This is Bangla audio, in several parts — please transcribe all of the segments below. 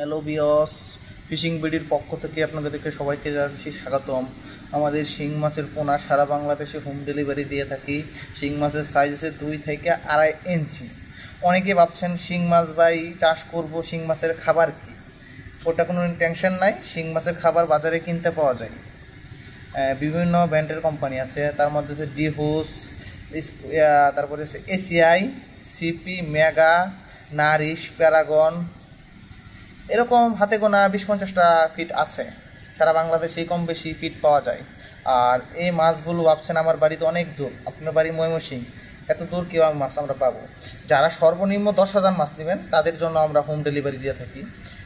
হ্যালো বিয়স, ফিশিং বিডির পক্ষ থেকে আপনাদেরকে সবাইকে জানাচ্ছি স্বাগতম। আমাদের শিং মাছের পোনা সারা বাংলাদেশে হোম ডেলিভারি দিয়ে থাকি। শিং মাছের সাইজ আছে 2 থেকে 2.5 ইঞ্চি। অনেকে ভাবছেন শিং মাছ ভাই চাষ করব, শিং মাছের খাবার কি? ওটা কোনো টেনশন নাই, শিং মাছের খাবার বাজারে কিনতে পাওয়া যায়। বিভিন্ন ব্র্যান্ডের কোম্পানি আছে, তার মধ্যে আছে ডিহুস, তারপরে আছে ACI, CP, mega, Nourish, Paragon, এরকম হাতে গোনা 20-50টা ফিট আছে। সারা বাংলাদেশেই কম বেশি ফিট পাওয়া যায়। আর এই মাছগুলো ভাবছেন আমার বাড়িতে অনেক দূর, আপনার বাড়ি ময়মনসিংহ, এত দূর কীভাবে মাছ আমরা পাবো? যারা সর্বনিম্ন 10,000 মাছ নেবেন তাদের জন্য আমরা হোম ডেলিভারি দিয়ে থাকি।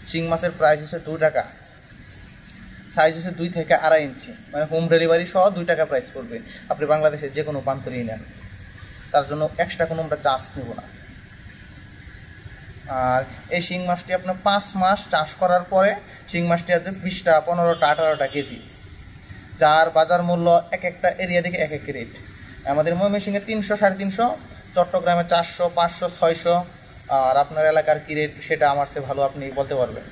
শিং মাছের প্রাইস হচ্ছে 2 টাকা, সাইজ হচ্ছে 2 থেকে 2.5 ইঞ্চি, মানে হোম ডেলিভারি সহ 2 টাকা প্রাইস পড়বে। আপনি বাংলাদেশের যে কোনো প্রান্তরেই নেন, তার জন্য এক্সট্রা কোনো আমরা চার্জ নেব না। আর এই শিং মাছটি আপনার 5 মাস চাষ করার পরে শিং মাছটি আছে 20টা, 15টা, 18টা কেজি, যার বাজার মূল্য এক একটা এরিয়া থেকে এক এক রেট। আমাদের ময়মনসিংহে 300, 350, চট্টগ্রামে 400, 500, 600। আর আপনার এলাকার কী রেট সেটা আমার চেয়ে ভালো আপনি বলতে পারবেন।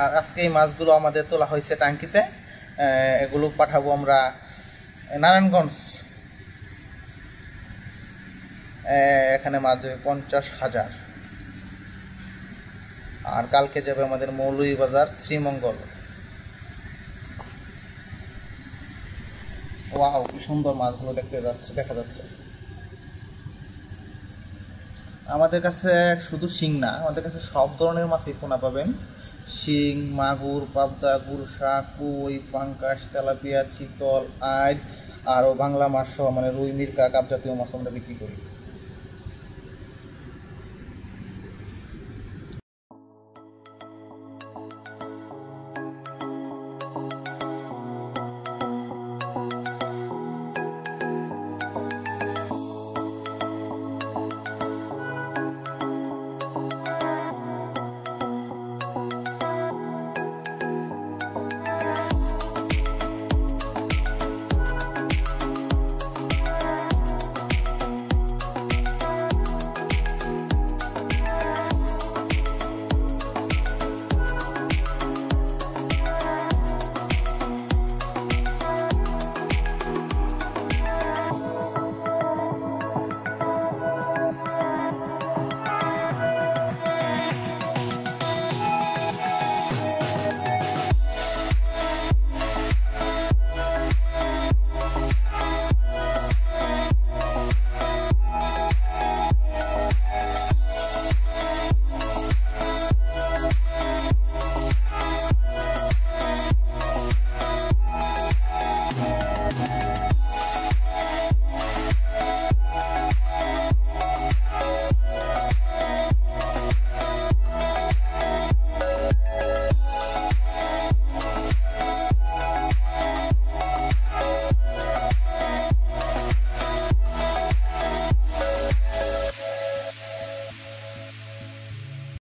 আর আজকে এই মাছগুলো আমাদের তোলা হয়েছে ট্যাঙ্কিতে, এগুলো পাঠাবো আমরা নারায়ণগঞ্জ। এখানে মাছ যাবে 50,000। আর কালকে যাবে আমাদের মৌলভীবাজার, শ্রীমঙ্গল। ওয়াও, কি সুন্দর মাছগুলো দেখা যাচ্ছে। আমাদের কাছে শুধু শিং না, আমাদের কাছে সব ধরনের মাছই পোনা পাবেন। শিং, মাগুর, পাবদা, গুলশা, কই, পাঙ্কাশ, তেলাপিয়া, চিতল, আইড়, আরও বাংলা মাছ সহ মানে রুই, মিরকা, কাপ জাতীয় মাছ আমরা বিক্রি করি।